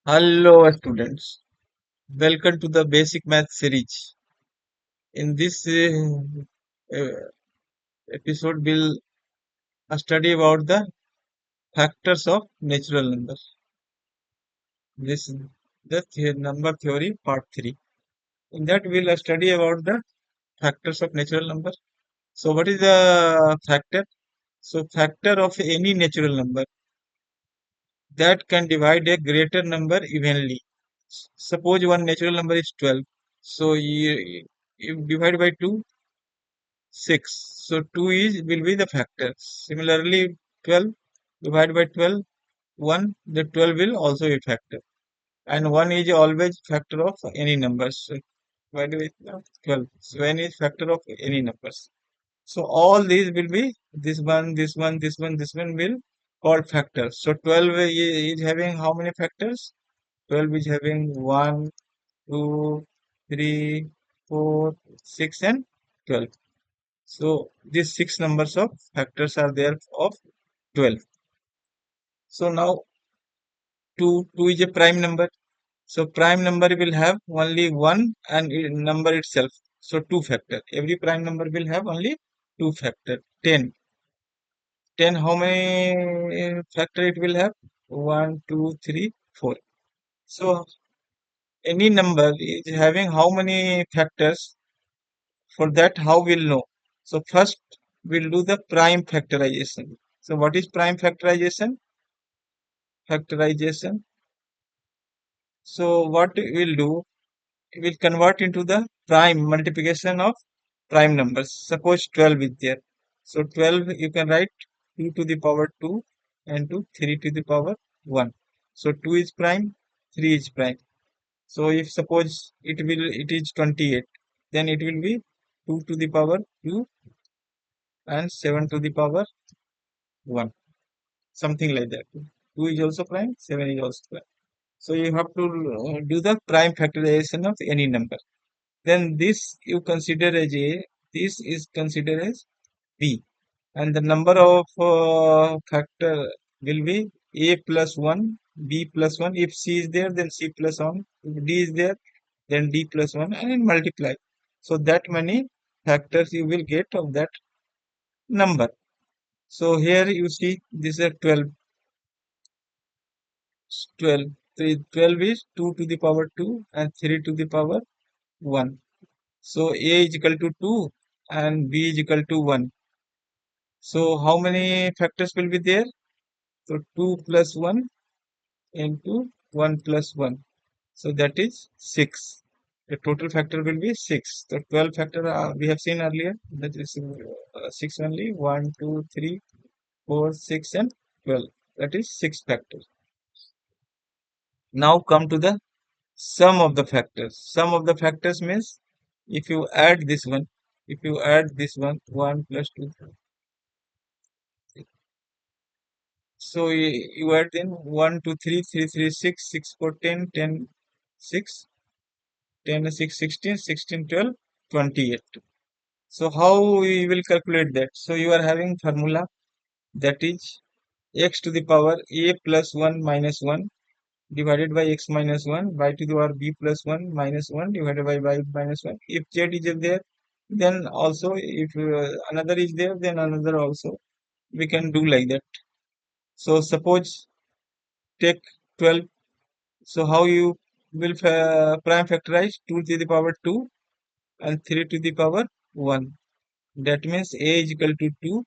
Hello students, welcome to the basic math series. In this uh, episode, we'll study about the factors of natural numbers. This is number theory part 3. In that, we'll study about the factors of natural number. So, what is the factor? So, factor of any natural number that can divide a greater number evenly. Suppose one natural number is 12. So, you divide by 2, 6. So 2 is will be the factor. Similarly, 12 divided by 12, 1, the 12 will also be factor. And 1 is always factor of any numbers. So divided by 12. So 1 is factor of any numbers. So all these will be this one, this one, this one, this one will called factors. So 12 is having how many factors? 12 is having 1, 2, 3, 4, 6 and 12. So these six numbers of factors are there of 12. So now 2 is a prime number. So prime number will have only one and number itself. So 2 factor. Every prime number will have only 2 factor. 10. 10 how many factor it will have? 1, 2, 3, 4. So any number is having how many factors? For that how we'll know? So first we'll do the prime factorization. So what is prime factorization? Factorization. So what we'll do, we'll convert into the prime multiplication of prime numbers. Suppose 12 is there. So 12 you can write 2 to the power 2 and 3 to the power 1. So 2 is prime, 3 is prime. So if suppose it is 28, then it will be 2 to the power 2 and 7 to the power 1. Something like that. 2 is also prime, 7 is also prime. So you have to do the prime factorization of any number. Then this you consider as A, this is considered as B. And the number of factor will be A plus 1, B plus 1. If C is there, then C plus 1. If D is there, then D plus 1 and then multiply. So that many factors you will get of that number. So here you see this is 12. 12. 12 is 2 to the power 2 and 3 to the power 1. So A is equal to 2 and B is equal to 1. So how many factors will be there? So 2 plus 1 into 1 plus 1. So that is 6. The total factor will be 6. The 12 factor we have seen earlier. That is 6 only. 1, 2, 3, 4, 6 and 12. That is 6 factors. Now come to the sum of the factors. Sum of the factors means if you add this one, if you add this one, 1 plus 2. So you add in 1, 2, 3, 3, 3, 6, 6, 4, 10, 10, 6, 10, 6, 16, 16, 12, 28. So how we will calculate that? So you are having formula that is x to the power a plus 1 minus 1 divided by x minus 1 y to the power b plus 1 minus 1 divided by y minus 1. If z is there, then also if another is there, then another also. We can do like that. So suppose take 12. So how you will prime factorize 2 to the power 2 and 3 to the power 1. That means a is equal to 2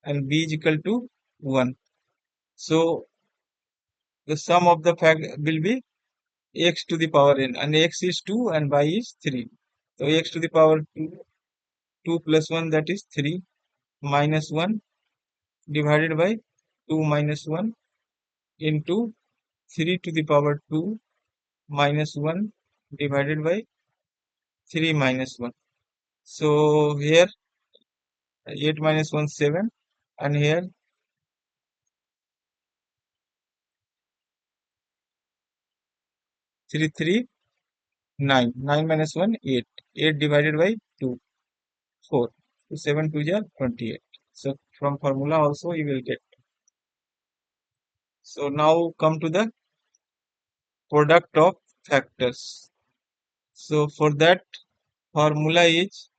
and b is equal to 1. So the sum of the fact will be x to the power n, and x is 2 and y is 3. So x to the power 2, 2 plus 1, that is 3, minus 1 divided by 2 minus 1 into 3 to the power 2 minus 1 divided by 3 minus 1. So here 8 minus 1 7, and here 3 3 9. 9 minus 1 8. 8 divided by 2 4. So 7 2 are 28. So from formula also you will get. So now come to the product of factors. So for that, formula is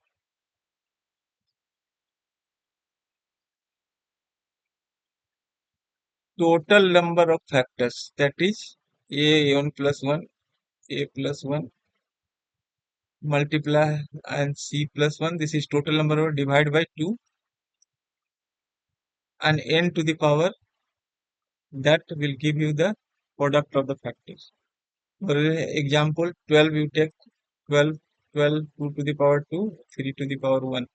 total number of factors, that is a1 plus 1, a plus 1 multiply and c plus 1. This is total number of divide by 2 and n to the power, that will give you the product of the factors. For example, 12 you take 12, 12 2 to the power 2, 3 to the power 1.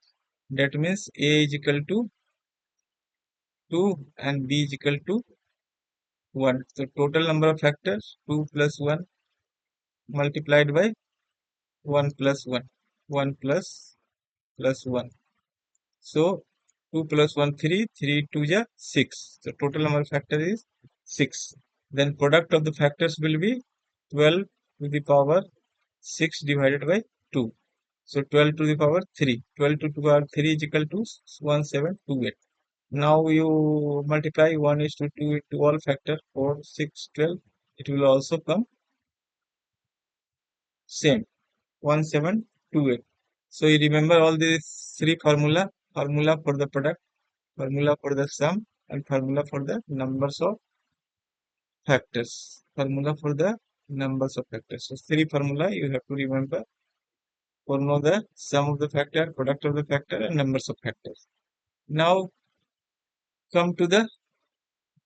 That means a is equal to 2 and b is equal to 1. So total number of factors 2 plus 1 multiplied by 1 plus 1. 1 plus 1. So 2 plus 1 3, 3 2 is 6. So total number of factors is 6. Then product of the factors will be 12 to the power 6 divided by 2. So 12 to the power 3. 12 to the power 3 is equal to 1728. Now you multiply 1 is to 2 into all factor 4, 6, 12. It will also come same 1728. So you remember all these three formula for the product, formula for the sum, and formula for the numbers of factors. Formula for the numbers of factors. So three formula you have to remember for know the sum of the factor, product of the factor, and numbers of factors. Now come to the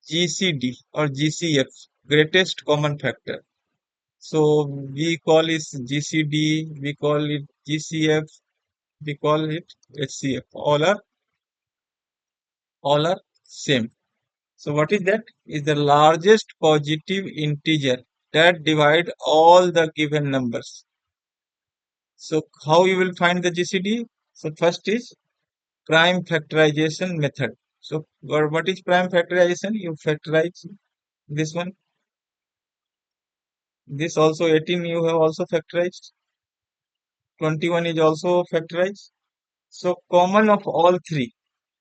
GCD or GCF, greatest common factor. So we call it GCD, we call it GCF, we call it HCF. All are same. So what is that? Is the largest positive integer that divide all the given numbers. So how you will find the GCD? So first is prime factorization method. So what is prime factorization? You factorize this one. This also 18 you have also factorized. 21 is also factorized. So common of all three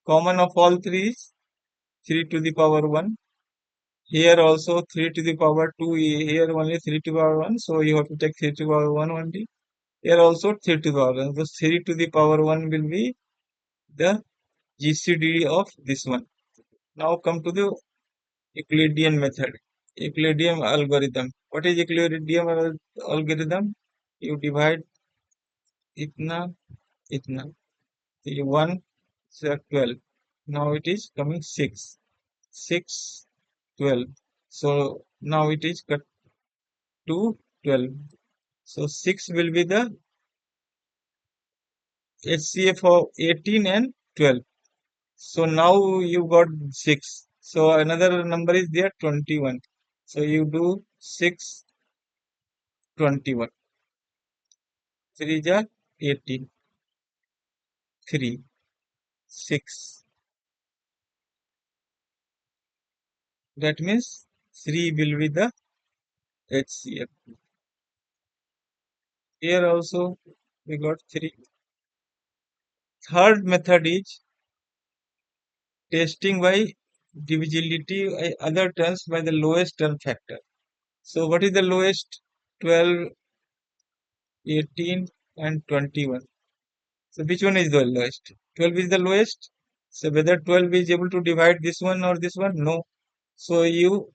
is 3 to the power 1. Here also 3 to the power 2, here only 3 to the power 1. So you have to take 3 to the power 1 only. Here also 3 to the power 1. So 3 to the power 1 will be the GCD of this one. Now come to the Euclidean method. Euclidean algorithm. What is Euclidean algorithm? You divide itna, itna. So 1, so 12. Now it is coming 6. 6, 12. So now it is cut to 12. So 6 will be the HCF of 18 and 12. So now you got 6. So another number is there 21. So you do 6, 21. 3 is 18. 3, 6. That means 3 will be the HCF. Here also we got 3. Third method is testing by divisibility, other terms by the lowest term factor. So what is the lowest? 12, 18 and 21. So which one is the lowest? 12 is the lowest. So whether 12 is able to divide this one or this one? No. So you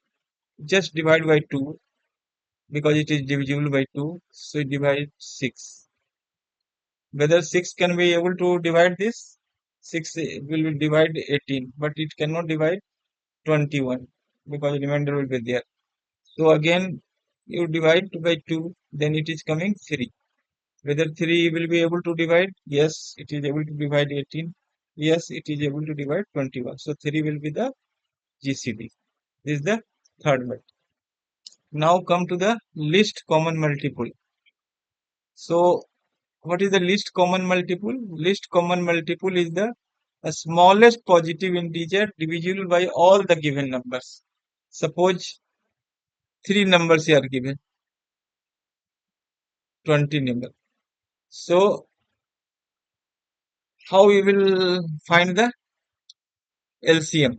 just divide by 2 because it is divisible by 2. So you divide 6. Whether 6 can be able to divide this? 6 will divide 18, but it cannot divide 21 because remainder will be there. So again you divide by 2, then it is coming 3. Whether 3 will be able to divide? Yes, it is able to divide 18. Yes, it is able to divide 21. So 3 will be the GCD. This is the third method. Now come to the least common multiple. So what is the least common multiple? Least common multiple is the smallest positive integer divisible by all the given numbers. Suppose 3 numbers are given, 20 number. So how we will find the LCM?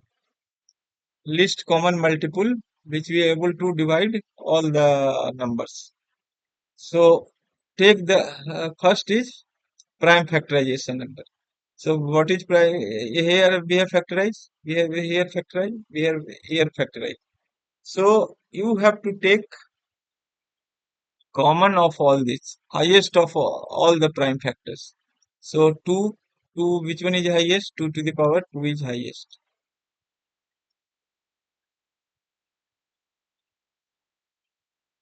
Least common multiple which we are able to divide all the numbers. So take the first is prime factorization number. So what is prime? Here we have factorized, we have here factorized, we have here factorized. So you have to take common of all this, highest of all the prime factors. So 2, which one is highest? 2 to the power 2 is highest.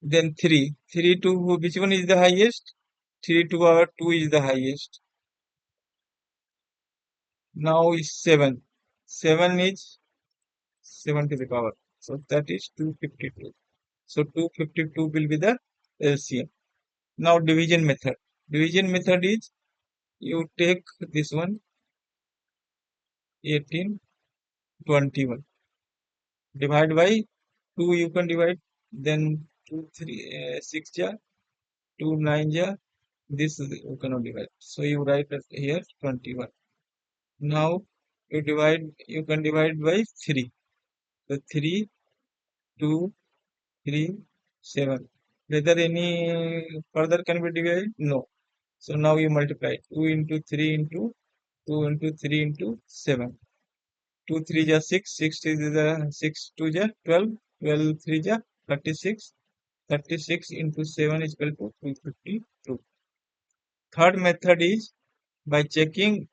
Then 3 to which one is the highest? 3 to power 2 is the highest. Now is 7. 7 is 7 to the power. So that is 252. So 252 will be the LCM. Now division method. Division method is you take this one 18, 21. Divide by 2 you can divide. Then 2, 3, 6 ja, 2, 9 ja. This you cannot divide. So you write it here 21. Now you can divide by 3. So 3, 2, 3, 7. Whether any further can be divided? No. So now you multiply 2 into 3 into 2 into 3 into 7. 2 3 ja 6, 6 is the 6 2 ja 12, 12 3 ja 36, 36 into 7 is equal to 252. Third method is by checking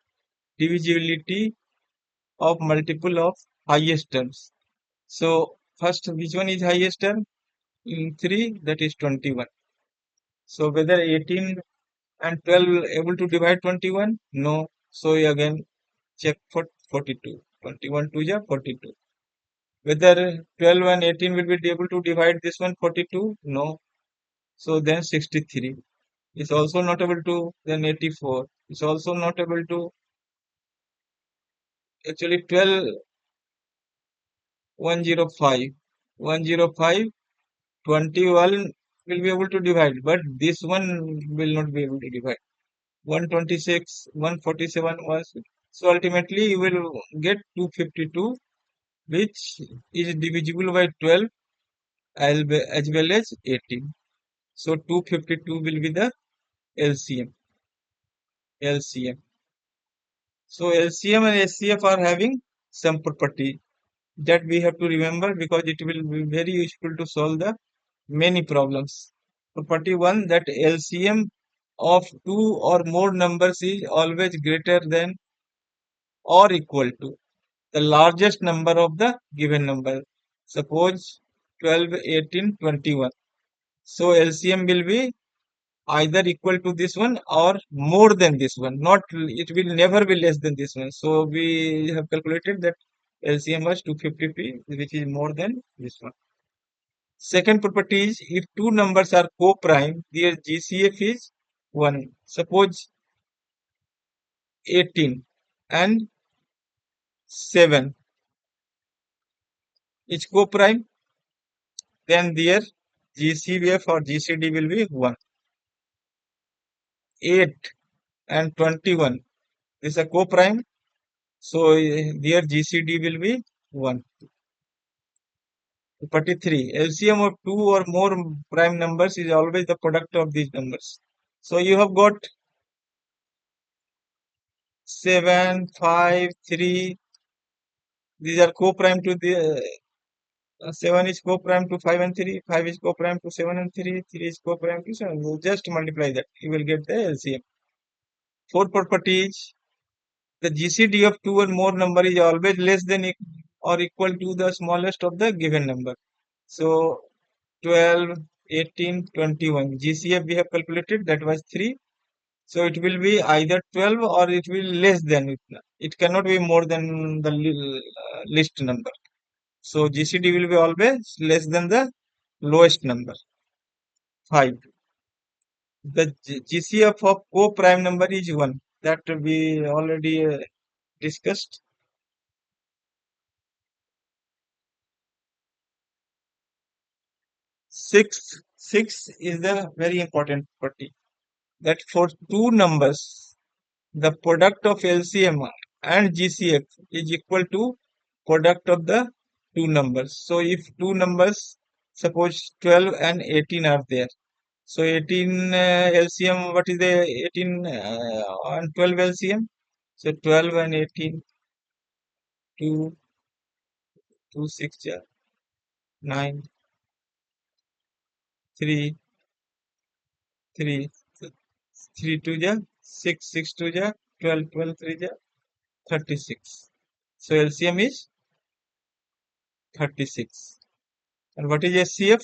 divisibility of multiple of highest terms. So first, which one is highest term? In 3, that is 21. So whether 18 and 12 able to divide 21? No. So you again check for 42. 21 2 ja 42. Whether 12 and 18 will be able to divide this one 42? No. So then 63 is also not able to, then 84 is also not able to. Actually 12, 105, 105, 21 will be able to divide, but this one will not be able to divide. 126, 147 was. So ultimately you will get 252, which is divisible by 12 as well as 18. So 252 will be the LCM. LCM. So LCM and SCF are having some property that we have to remember because it will be very useful to solve the many problems. Property 1, that LCM of two or more numbers is always greater than or equal to the largest number of the given number. Suppose 12, 18, 21. So LCM will be either equal to this one or more than this one. Not it will never be less than this one. So we have calculated that LCM was 250p, which is more than this one. Second property is if two numbers are co-prime, their GCF is 1. Suppose 18 and 7 is co-prime, then their GCF or GCD will be 1. 8 and 21 is a co-prime, so their GCD will be 1. Property 3, LCM of two or more prime numbers is always the product of these numbers. So you have got 7, 5, 3. These are co-prime to the 7 is co-prime to 5 and 3, 5 is co-prime to 7 and 3, 3 is co-prime to 7. You just multiply that, you will get the LCM. Fourth property is the GCD of two or more number is always less than or equal to the smallest of the given number. So 12, 18, 21. GCF we have calculated, that was 3. So it will be either 12 or it will less than it. It cannot be more than the list number. So GCD will be always less than the lowest number, 5. The GCF of co-prime number is 1. That we already discussed. Six is the very important property. That for two numbers, the product of LCM and GCF is equal to product of the two numbers. So if two numbers, suppose 12 and 18 are there. So 18 LCM, what is the 18 and 12 LCM? So 12 and 18, 2, 2, 6, ja, 9, 3, 3, 3, 2, ja, 6, 6, 2, ja, 12, 12, 3, ja, 36. So LCM is 36. And what is SCF?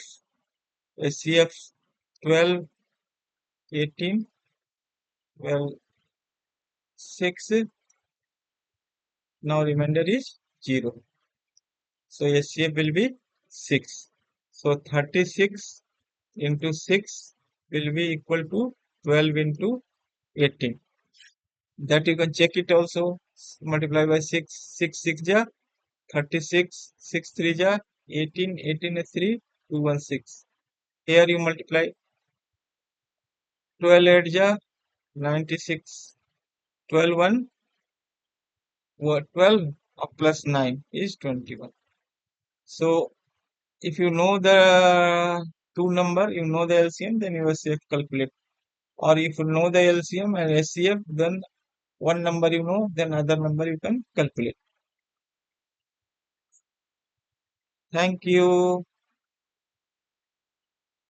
SCF 12, 18, 12, 6. Now remainder is 0. So SCF will be 6. So 36 into 6 will be equal to 12 into 18. That you can check it also. Multiply by 6. 6 6 ja 36. 6 3 ja 18. 18 is 3. 2 1 6. Here you multiply 12 8 ja 96. 12 1 12 plus 9 is 21. So if you know the two number, you know the LCM, then you will safe calculate. Or if you know the LCM and SCF, then one number you know, then other number you can calculate. Thank you.